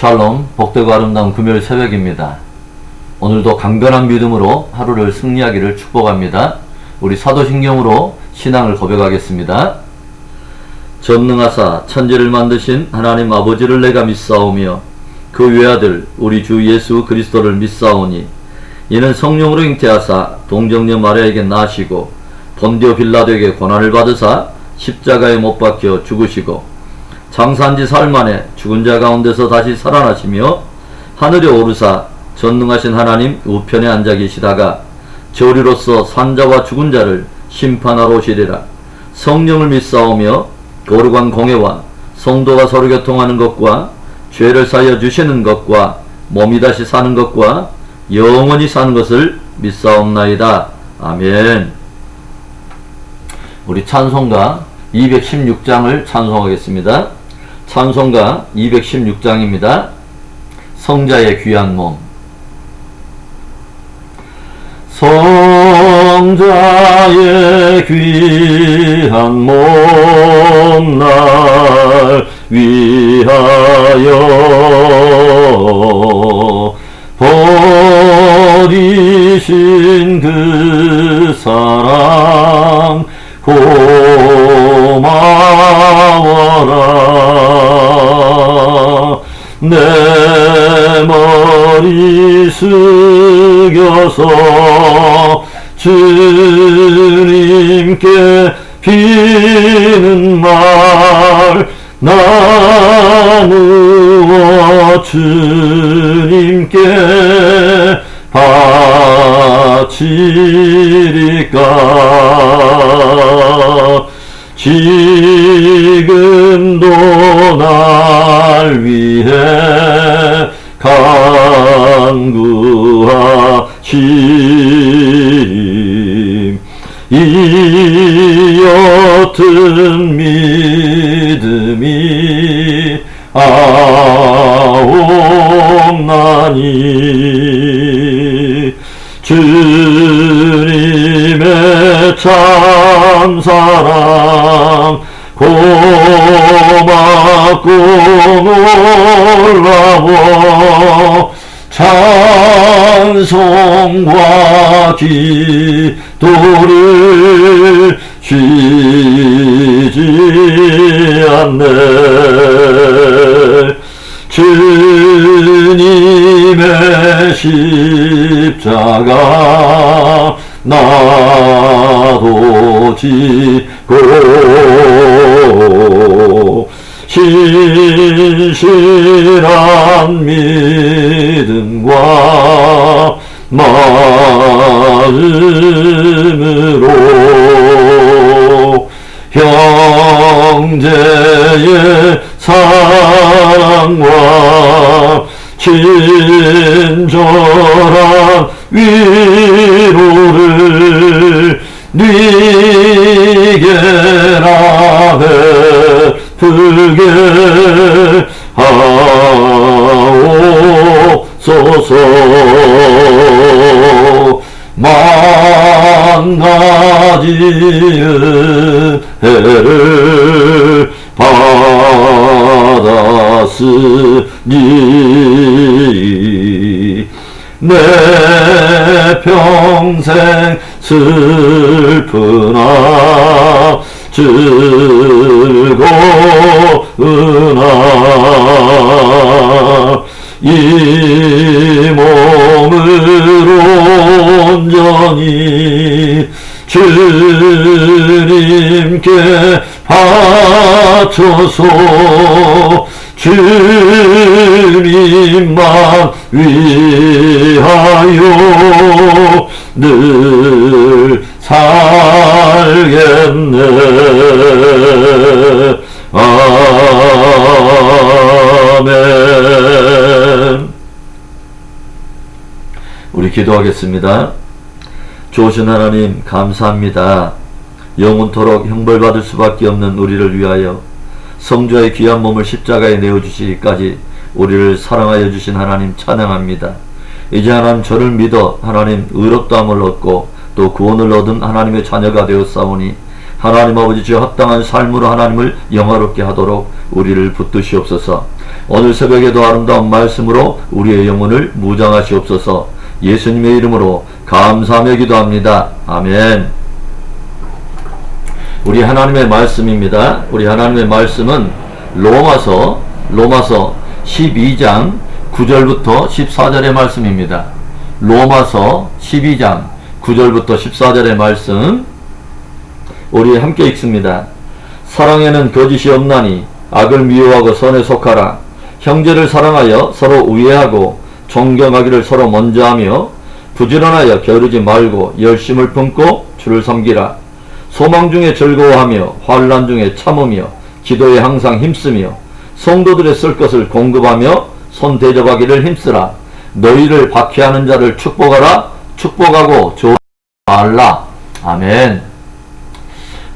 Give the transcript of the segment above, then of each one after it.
샬롬, 복되고 아름다운 금요일 새벽입니다. 오늘도 강건한 믿음으로 하루를 승리하기를 축복합니다. 우리 사도신경으로 신앙을 고백하겠습니다. 전능하사 천지를 만드신 하나님 아버지를 내가 믿사오며 그 외아들 우리 주 예수 그리스도를 믿사오니 이는 성령으로 잉태하사 동정녀 마리아에게 나시고 본디오 빌라도에게 고난을 받으사 십자가에 못 박혀 죽으시고 장사한지 사흘 만에 죽은 자 가운데서 다시 살아나시며 하늘에 오르사 전능하신 하나님 우편에 앉아 계시다가 저리로서 산자와 죽은 자를 심판하러 오시리라. 성령을 믿사오며 거룩한 공회와 성도가 서로 교통하는 것과 죄를 사하여 주시는 것과 몸이 다시 사는 것과 영원히 사는 것을 믿사옵나이다. 아멘. 우리 찬송가 216장을 찬송하겠습니다. 찬송가 216장입니다. 성자의 귀한 몸. 성자의 귀한 몸 날 위하여 버리신 그 사랑 고마워라. 내 머리 숙여서 주님께 비는 말 나누어 주님께 바치리까. 지금도 날 위해 간구하시리. 이 옅은 믿음이 아옵나니 주님의 참사랑 고맙고 놀라워 찬송과 기도를 쉬지 않네. 주님의 십자가 나도 지고 신실한 믿음과 마음으로 형제의 사랑과 친절한 위로를 네게라 베풀게 하옵소서. 만 가지 은혜를 받았으니 내 평생 슬프나 즐거우나 이 몸을 온전히 주님께 바쳐서 주님만 위하여 늘 살겠네. 아멘. 우리 기도하겠습니다. 좋으신 하나님 감사합니다. 영원토록 형벌받을 수밖에 없는 우리를 위하여 성자의 귀한 몸을 십자가에 내어주시기까지 우리를 사랑하여 주신 하나님 찬양합니다. 이제 하나님 저를 믿어 하나님 의롭다함을 얻고 또 구원을 얻은 하나님의 자녀가 되었사오니 하나님 아버지 주여 합당한 삶으로 하나님을 영화롭게 하도록 우리를 붙드시옵소서. 오늘 새벽에도 아름다운 말씀으로 우리의 영혼을 무장하시옵소서. 예수님의 이름으로 감사하며 기도합니다. 아멘. 우리 하나님의 말씀입니다. 우리 하나님의 말씀은 로마서 12장 9절부터 14절의 말씀입니다. 로마서 12장 9절부터 14절의 말씀 우리 함께 읽습니다. 사랑에는 거짓이 없나니 악을 미워하고 선에 속하라. 형제를 사랑하여 서로 우애하고 존경하기를 서로 먼저 하며 부지런하여 게으르지 말고 열심을 품고 주를 섬기라. 소망 중에 즐거워하며 환난 중에 참으며 기도에 항상 힘쓰며 성도들의 쓸 것을 공급하며 손 대접하기를 힘쓰라. 너희를 박해하는 자를 축복하라. 축복하고 조언하지 말라. 아멘.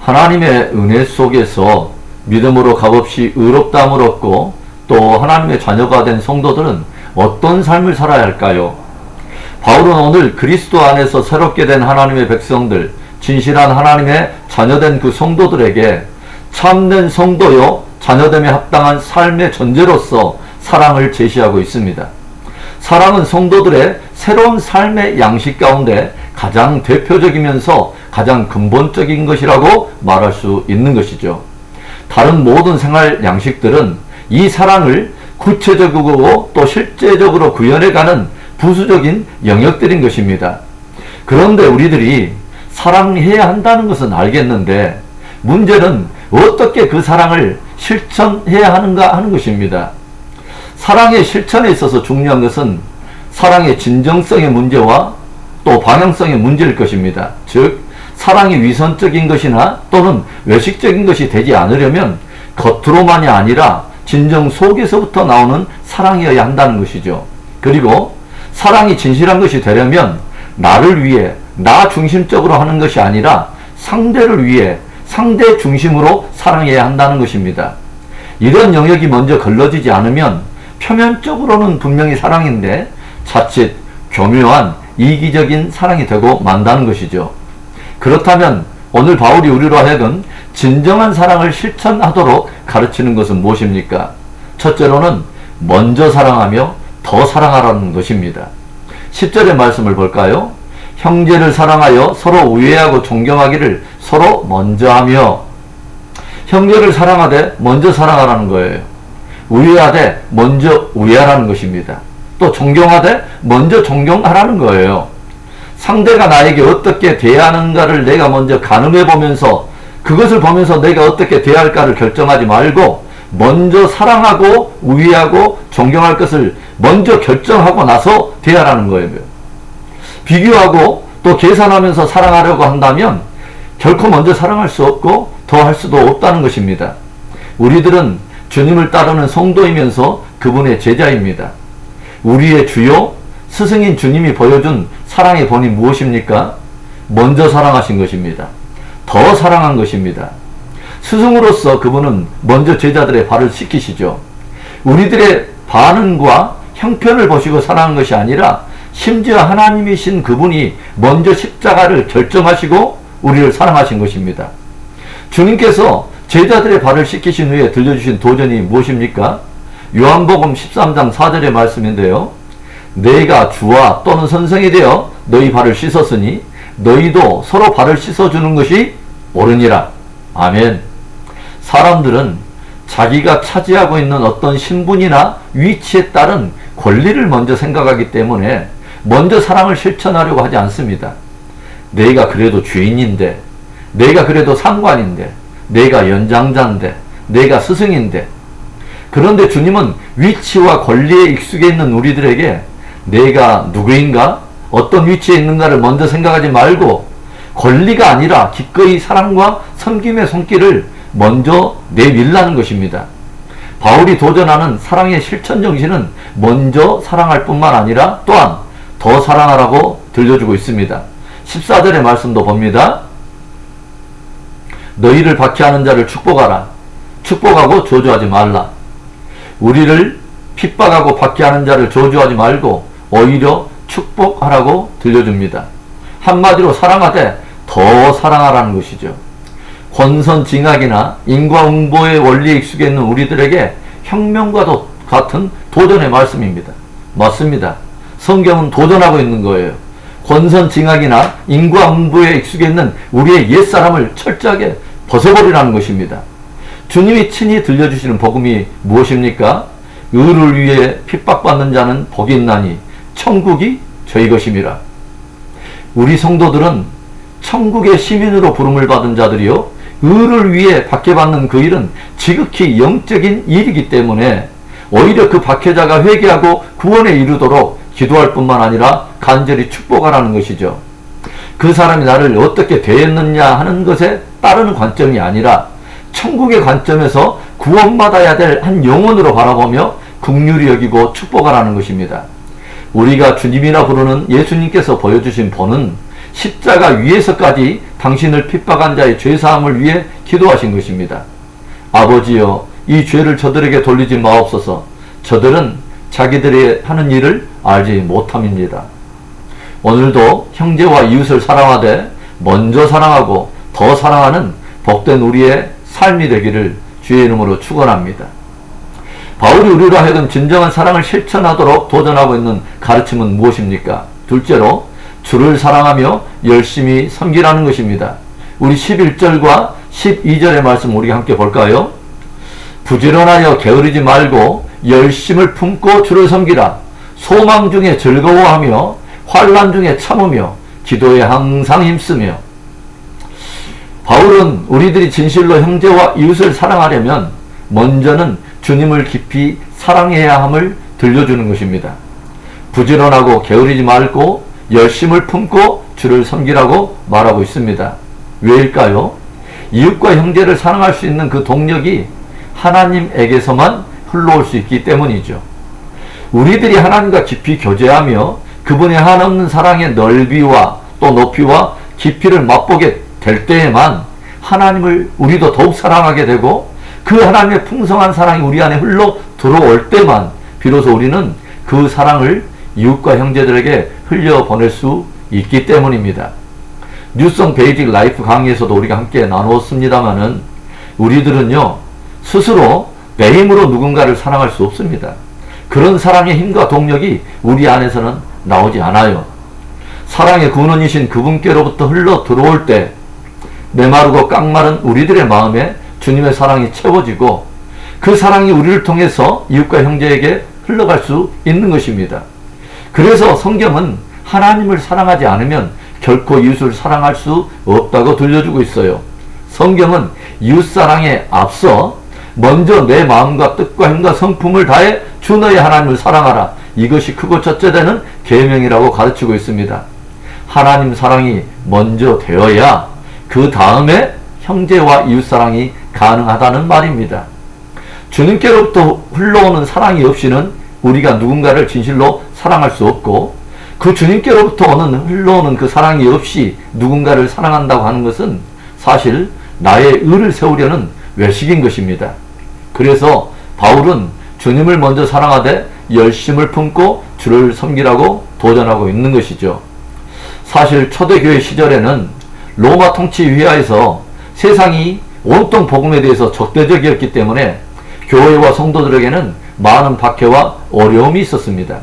하나님의 은혜 속에서 믿음으로 값없이 의롭다함을 얻고 또 하나님의 자녀가 된 성도들은 어떤 삶을 살아야 할까요? 바울은 오늘 그리스도 안에서 새롭게 된 하나님의 백성들, 진실한 하나님의 자녀된 그 성도들에게 참된 성도요 자녀됨에 합당한 삶의 전제로서 사랑을 제시하고 있습니다. 사랑은 성도들의 새로운 삶의 양식 가운데 가장 대표적이면서 가장 근본적인 것이라고 말할 수 있는 것이죠. 다른 모든 생활 양식들은 이 사랑을 구체적이고 또 실제적으로 구현해가는 부수적인 영역들인 것입니다. 그런데 우리들이 사랑해야 한다는 것은 알겠는데 문제는 어떻게 그 사랑을 실천해야 하는가 하는 것입니다. 사랑의 실천에 있어서 중요한 것은 사랑의 진정성의 문제와 또 방향성의 문제일 것입니다. 즉 사랑이 위선적인 것이나 또는 외식적인 것이 되지 않으려면 겉으로만이 아니라 진정 속에서부터 나오는 사랑이어야 한다는 것이죠. 그리고 사랑이 진실한 것이 되려면 나를 위해 나 중심적으로 하는 것이 아니라 상대를 위해 상대 중심으로 사랑해야 한다는 것입니다. 이런 영역이 먼저 걸러지지 않으면 표면적으로는 분명히 사랑인데 자칫 교묘한 이기적인 사랑이 되고 만다는 것이죠. 그렇다면 오늘 바울이 우리로 하여금 진정한 사랑을 실천하도록 가르치는 것은 무엇입니까? 첫째로는 먼저 사랑하며 더 사랑하라는 것입니다. 10절의 말씀을 볼까요? 형제를 사랑하여 서로 우애하고 존경하기를 서로 먼저 하며, 형제를 사랑하되 먼저 사랑하라는 거예요. 우애하되 먼저 우애하라는 것입니다. 또 존경하되 먼저 존경하라는 거예요. 상대가 나에게 어떻게 대하는가를 내가 먼저 가늠해 보면서 그것을 보면서 내가 어떻게 대할까를 결정하지 말고 먼저 사랑하고 우애하고 존경할 것을 먼저 결정하고 나서 대하라는 거예요. 비교하고 또 계산하면서 사랑하려고 한다면 결코 먼저 사랑할 수 없고 더 할 수도 없다는 것입니다. 우리들은 주님을 따르는 성도이면서 그분의 제자입니다. 우리의 주요 스승인 주님이 보여준 사랑의 본이 무엇입니까? 먼저 사랑하신 것입니다. 더 사랑한 것입니다. 스승으로서 그분은 먼저 제자들의 발을 씻기시죠. 우리들의 반응과 형편을 보시고 사랑한 것이 아니라 심지어 하나님이신 그분이 먼저 십자가를 결정하시고 우리를 사랑하신 것입니다. 주님께서 제자들의 발을 씻기신 후에 들려주신 도전이 무엇입니까? 요한복음 13장 4절의 말씀인데요. 내가 주와 또는 선생이 되어 너희 발을 씻었으니 너희도 서로 발을 씻어주는 것이 옳으니라. 아멘. 사람들은 자기가 차지하고 있는 어떤 신분이나 위치에 따른 권리를 먼저 생각하기 때문에 먼저 사랑을 실천하려고 하지 않습니다. 내가 그래도 주인인데, 내가 그래도 상관인데, 내가 연장자인데, 내가 스승인데. 그런데 주님은 위치와 권리에 익숙해 있는 우리들에게 내가 누구인가? 어떤 위치에 있는가를 먼저 생각하지 말고 권리가 아니라 기꺼이 사랑과 섬김의 손길을 먼저 내밀라는 것입니다. 바울이 도전하는 사랑의 실천 정신은 먼저 사랑할 뿐만 아니라 또한 더 사랑하라고 들려주고 있습니다. 14절의 말씀도 봅니다. 너희를 박해하는 자를 축복하라. 축복하고 저주하지 말라. 우리를 핍박하고 박해하는 자를 저주하지 말고 오히려 축복하라고 들려줍니다. 한마디로 사랑하되 더 사랑하라는 것이죠. 권선징악이나 인과응보의 원리에 익숙해 있는 우리들에게 혁명과도 같은 도전의 말씀입니다. 맞습니다. 성경은 도전하고 있는 거예요. 권선징악이나 인과응보에 익숙해 있는 우리의 옛사람을 철저하게 벗어버리라는 것입니다. 주님이 친히 들려주시는 복음이 무엇입니까? 의를 위해 핍박받는 자는 복이 있나니 천국이 저희 것임이라. 우리 성도들은 천국의 시민으로 부름을 받은 자들이요, 의를 위해 박해받는 그 일은 지극히 영적인 일이기 때문에 오히려 그 박해자가 회개하고 구원에 이르도록 기도할 뿐만 아니라 간절히 축복하라는 것이죠. 그 사람이 나를 어떻게 대했느냐 하는 것에 따르는 관점이 아니라 천국의 관점에서 구원받아야 될 한 영혼으로 바라보며 긍휼히 여기고 축복하라는 것입니다. 우리가 주님이라 부르는 예수님께서 보여주신 본은 십자가 위에서까지 당신을 핍박한 자의 죄사함을 위해 기도하신 것입니다. 아버지여, 이 죄를 저들에게 돌리지 마옵소서. 저들은 자기들이 하는 일을 알지 못함입니다. 오늘도 형제와 이웃을 사랑하되 먼저 사랑하고 더 사랑하는 복된 우리의 삶이 되기를 주의 이름으로 축원합니다. 바울이 우리로 하여금 진정한 사랑을 실천하도록 도전하고 있는 가르침은 무엇입니까? 둘째로 주를 사랑하며 열심히 섬기라는 것입니다. 우리 11절과 12절의 말씀 우리 함께 볼까요? 부지런하여 게으르지 말고 열심을 품고 주를 섬기라. 소망 중에 즐거워하며 환난 중에 참으며 기도에 항상 힘쓰며. 바울은 우리들이 진실로 형제와 이웃을 사랑하려면 먼저는 주님을 깊이 사랑해야 함을 들려주는 것입니다. 부지런하고 게으르지 말고 열심을 품고 주를 섬기라고 말하고 있습니다. 왜일까요? 이웃과 형제를 사랑할 수 있는 그 동력이 하나님에게서만 흘러올 수 있기 때문이죠. 우리들이 하나님과 깊이 교제하며 그분의 한없는 사랑의 넓이와 또 높이와 깊이를 맛보게 될 때에만 하나님을 우리도 더욱 사랑하게 되고, 그 하나님의 풍성한 사랑이 우리 안에 흘러 들어올 때만 비로소 우리는 그 사랑을 이웃과 형제들에게 흘려보낼 수 있기 때문입니다. 뉴성 베이직 라이프 강의에서도 우리가 함께 나누었습니다마는 우리들은요, 스스로 내 힘으로 누군가를 사랑할 수 없습니다. 그런 사랑의 힘과 동력이 우리 안에서는 나오지 않아요. 사랑의 근원이신 그분께로부터 흘러 들어올 때 메마르고 깡마른 우리들의 마음에 주님의 사랑이 채워지고, 그 사랑이 우리를 통해서 이웃과 형제에게 흘러갈 수 있는 것입니다. 그래서 성경은 하나님을 사랑하지 않으면 결코 이웃을 사랑할 수 없다고 들려주고 있어요. 성경은 이웃사랑에 앞서 먼저 내 마음과 뜻과 힘과 성품을 다해 주 너의 하나님을 사랑하라. 이것이 크고 첫째 되는 계명이라고 가르치고 있습니다. 하나님 사랑이 먼저 되어야 그 다음에 형제와 이웃사랑이 가능하다는 말입니다. 주님께로부터 흘러오는 사랑이 없이는 우리가 누군가를 진실로 사랑할 수 없고, 그 주님께로부터 흘러오는 그 사랑이 없이 누군가를 사랑한다고 하는 것은 사실 나의 의를 세우려는 외식인 것입니다. 그래서 바울은 주님을 먼저 사랑하되 열심을 품고 주를 섬기라고 도전하고 있는 것이죠. 사실 초대교회 시절에는 로마 통치 위하에서 세상이 온통 복음에 대해서 적대적이었기 때문에 교회와 성도들에게는 많은 박해와 어려움이 있었습니다.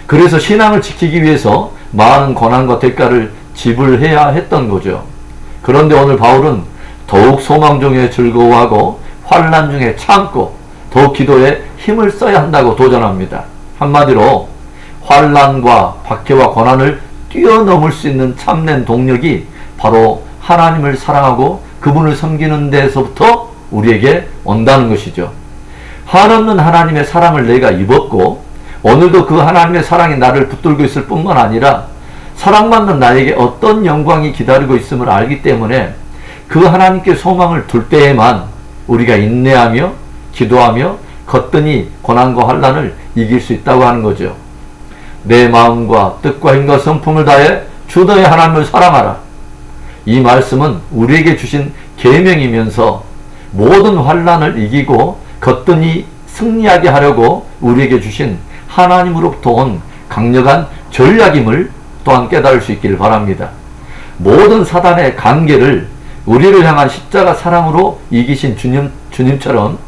그래서 신앙을 지키기 위해서 많은 고난과 대가를 지불해야 했던 거죠. 그런데 오늘 바울은 더욱 소망 중에 즐거워하고 환난 중에 참고 더욱 기도에 힘을 써야 한다고 도전합니다. 한마디로 환난과 박해와 고난을 뛰어넘을 수 있는 참된 동력이 바로 하나님을 사랑하고 그분을 섬기는 데서부터 우리에게 온다는 것이죠. 한없는 하나님의 사랑을 내가 입었고 오늘도 그 하나님의 사랑이 나를 붙들고 있을 뿐만 아니라 사랑받는 나에게 어떤 영광이 기다리고 있음을 알기 때문에 그 하나님께 소망을 둘 때에만 우리가 인내하며 기도하며 거뜬히 고난과 환난을 이길 수 있다고 하는 거죠. 내 마음과 뜻과 힘과 성품을 다해 주 너의 하나님을 사랑하라. 이 말씀은 우리에게 주신 계명이면서 모든 환난을 이기고 거뜬히 승리하게 하려고 우리에게 주신 하나님으로부터 온 강력한 전략임을 또한 깨달을 수 있기를 바랍니다. 모든 사단의 관계를 우리를 향한 십자가 사랑으로 이기신 주님처럼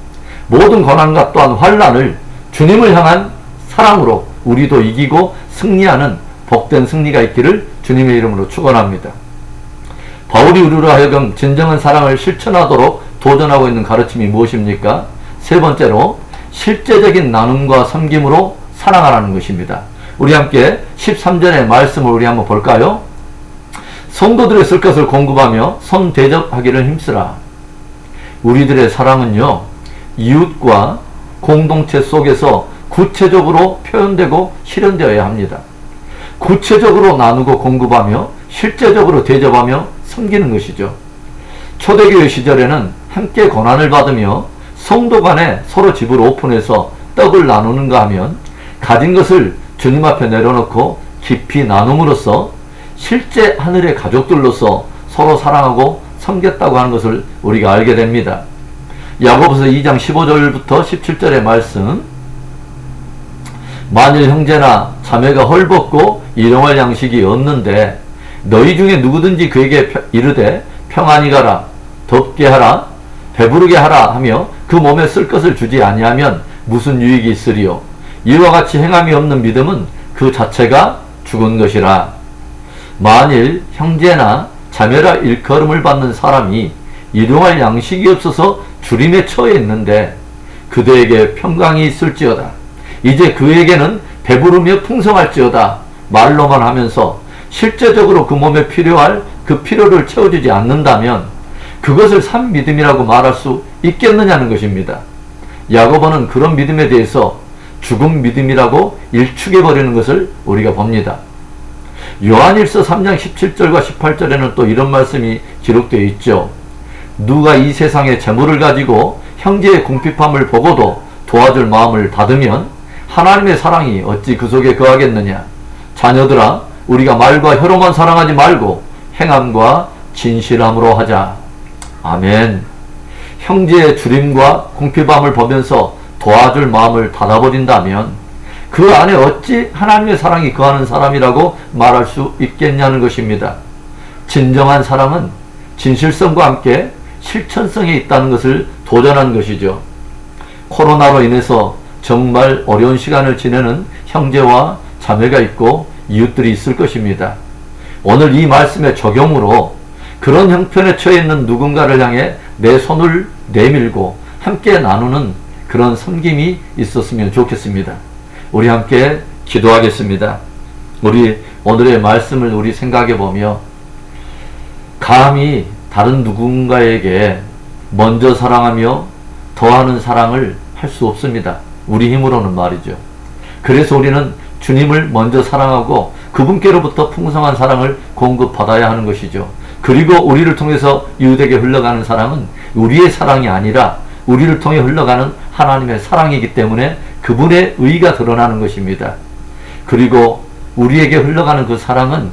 모든 고난과 또한 환난을 주님을 향한 사랑으로 우리도 이기고 승리하는 복된 승리가 있기를 주님의 이름으로 축원합니다. 바울이 우리로 하여금 진정한 사랑을 실천하도록 도전하고 있는 가르침이 무엇입니까? 세 번째로 실제적인 나눔과 섬김으로 사랑하라는 것입니다. 우리 함께 13절의 말씀을 우리 한번 볼까요? 성도들의 쓸 것을 공급하며 손 대접하기를 힘쓰라. 우리들의 사랑은요, 이웃과 공동체 속에서 구체적으로 표현되고 실현되어야 합니다. 구체적으로 나누고 공급하며 실제적으로 대접하며 섬기는 것이죠. 초대교회 시절에는 함께 고난을 받으며 성도 간에 서로 집을 오픈해서 떡을 나누는가 하면 가진 것을 주님 앞에 내려놓고 깊이 나눔으로써 실제 하늘의 가족들로서 서로 사랑하고 섬겼다고 하는 것을 우리가 알게 됩니다. 야고보서 2장 15절부터 17절의 말씀, 만일 형제나 자매가 헐벗고 일용할 양식이 없는데 너희 중에 누구든지 그에게 이르되 평안히 가라, 덥게 하라, 배부르게 하라 하며 그 몸에 쓸 것을 주지 아니하면 무슨 유익이 있으리요. 이와 같이 행함이 없는 믿음은 그 자체가 죽은 것이라. 만일 형제나 자매라 일컬음을 받는 사람이 일용할 양식이 없어서 주림에 처해 있는데 그대에게 평강이 있을지어다. 이제 그에게는 배부르며 풍성할지어다. 말로만 하면서 실제적으로 그 몸에 필요할 그 필요를 채워주지 않는다면 그것을 산 믿음이라고 말할 수 있겠느냐는 것입니다. 야고보는 그런 믿음에 대해서 죽은 믿음이라고 일축해버리는 것을 우리가 봅니다. 요한일서 3장 17절과 18절에는 또 이런 말씀이 기록되어 있죠. 누가 이 세상의 재물을 가지고 형제의 궁핍함을 보고도 도와줄 마음을 닫으면 하나님의 사랑이 어찌 그 속에 거하겠느냐. 자녀들아, 우리가 말과 혀로만 사랑하지 말고 행함과 진실함으로 하자. 아멘. 형제의 주림과 궁핍함을 보면서 도와줄 마음을 닫아버린다면 그 안에 어찌 하나님의 사랑이 거하는 사람이라고 말할 수 있겠냐는 것입니다. 진정한 사랑은 진실성과 함께 실천성에 있다는 것을 도전한 것이죠. 코로나로 인해서 정말 어려운 시간을 지내는 형제와 자매가 있고 이웃들이 있을 것입니다. 오늘 이 말씀의 적용으로 그런 형편에 처해 있는 누군가를 향해 내 손을 내밀고 함께 나누는 그런 섬김이 있었으면 좋겠습니다. 우리 함께 기도하겠습니다. 우리 오늘의 말씀을 우리 생각해 보며 감히 다른 누군가에게 먼저 사랑하며 더하는 사랑을 할 수 없습니다. 우리 힘으로는 말이죠. 그래서 우리는 주님을 먼저 사랑하고 그분께로부터 풍성한 사랑을 공급받아야 하는 것이죠. 그리고 우리를 통해서 이웃에게 흘러가는 사랑은 우리의 사랑이 아니라 우리를 통해 흘러가는 하나님의 사랑이기 때문에 그분의 의가 드러나는 것입니다. 그리고 우리에게 흘러가는 그 사랑은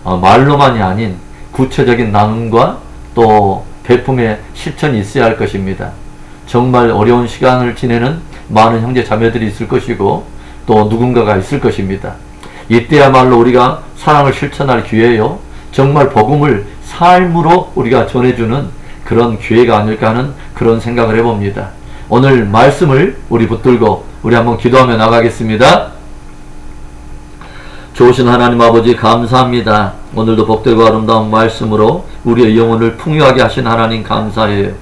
말로만이 아닌 구체적인 나눔과 또 베품의 실천이 있어야 할 것입니다. 정말 어려운 시간을 지내는 많은 형제 자매들이 있을 것이고 또 누군가가 있을 것입니다. 이때야말로 우리가 사랑을 실천할 기회요, 정말 복음을 삶으로 우리가 전해주는 그런 기회가 아닐까 하는 그런 생각을 해봅니다. 오늘 말씀을 우리 붙들고 우리 한번 기도하며 나가겠습니다. 좋으신 하나님 아버지 감사합니다. 오늘도 복되고 아름다운 말씀으로 우리의 영혼을 풍요하게 하신 하나님 감사해요.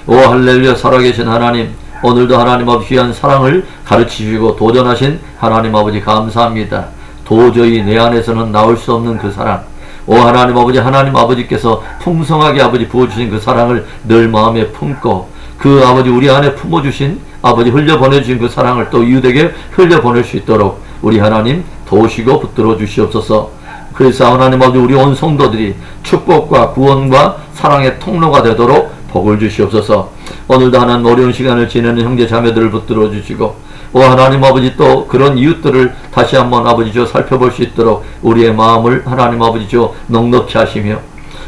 오 할렐루야. 살아계신 하나님, 오늘도 하나님 아버지 귀한 사랑을 가르치시고 도전하신 하나님 아버지 감사합니다. 도저히 내 안에서는 나올 수 없는 그 사랑, 오 하나님 아버지, 하나님 아버지께서 풍성하게 아버지 부어주신 그 사랑을 늘 마음에 품고 그 아버지 우리 안에 품어주신 아버지 흘려보내주신 그 사랑을 또 이웃에게 흘려보낼 수 있도록 우리 하나님 도우시고 붙들어 주시옵소서. 그래서 하나님 아버지 우리 온 성도들이 축복과 구원과 사랑의 통로가 되도록 복을 주시옵소서. 오늘도 하나님 어려운 시간을 지내는 형제 자매들을 붙들어 주시고 오 하나님 아버지 또 그런 이웃들을 다시 한번 아버지 저 살펴볼 수 있도록 우리의 마음을 하나님 아버지 저 넉넉히 하시며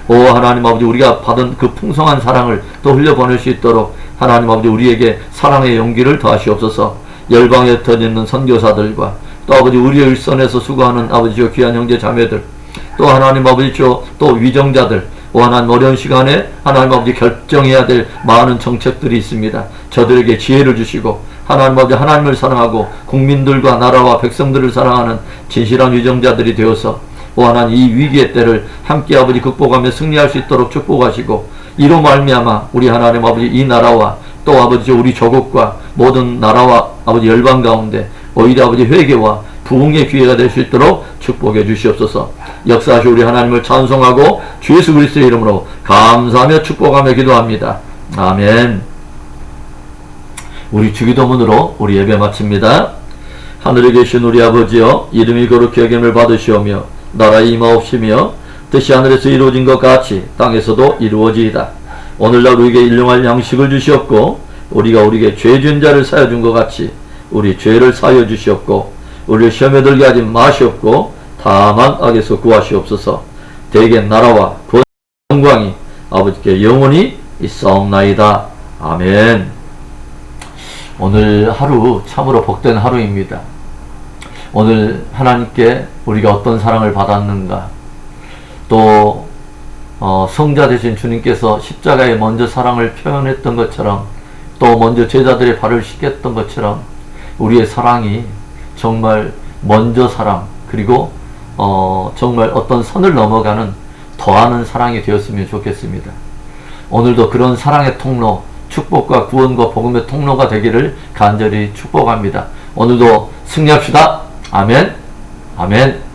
오 하나님 아버지 우리가 받은 그 풍성한 사랑을 또 흘려보낼 수 있도록 하나님 아버지 우리에게 사랑의 용기를 더하시옵소서. 열방에 흩어져 선교사들과 또 아버지 우리의 일선에서 수고하는 아버지 저 귀한 형제 자매들, 또 하나님 아버지 저 또 위정자들, 오 하나님 어려운 시간에 하나님 아버지 결정해야 될 많은 정책들이 있습니다. 저들에게 지혜를 주시고 하나님 아버지 하나님을 사랑하고 국민들과 나라와 백성들을 사랑하는 진실한 유정자들이 되어서 하나님 이 위기의 때를 함께 아버지 극복하며 승리할 수 있도록 축복하시고 이로 말미암아 우리 하나님 아버지 이 나라와 또 아버지 우리 조국과 모든 나라와 아버지 열방 가운데 오히려 아버지 회개와 부흥의 기회가 될 수 있도록 축복해 주시옵소서. 역사하시 우리 하나님을 찬송하고 주 예수 그리스도의 이름으로 감사하며 축복하며 기도합니다. 아멘. 우리 주기도문으로 우리 예배 마칩니다. 하늘에 계신 우리 아버지여, 이름이 거룩히 여김을 받으시오며 나라의 임하옵시며 뜻이 하늘에서 이루어진 것 같이 땅에서도 이루어지이다. 오늘날 우리에게 일용할 양식을 주시옵고 우리가 우리에게 죄 지은 자를 사여 준 것 같이 우리 죄를 사여 주시옵고 우리를 시험에 들게 하지 마시옵고 다만 악에서 구하시옵소서. 대개 나라와 영광이 아버지께 영원히 있사옵나이다. 아멘. 오늘 하루 참으로 복된 하루입니다. 오늘 하나님께 우리가 어떤 사랑을 받았는가, 또 성자 되신 주님께서 십자가에 먼저 사랑을 표현했던 것처럼, 또 먼저 제자들의 발을 씻겼던 것처럼 우리의 사랑이 정말 먼저 사랑, 그리고 정말 어떤 선을 넘어가는 더하는 사랑이 되었으면 좋겠습니다. 오늘도 그런 사랑의 통로, 축복과 구원과 복음의 통로가 되기를 간절히 축복합니다. 오늘도 승리합시다. 아멘. 아멘.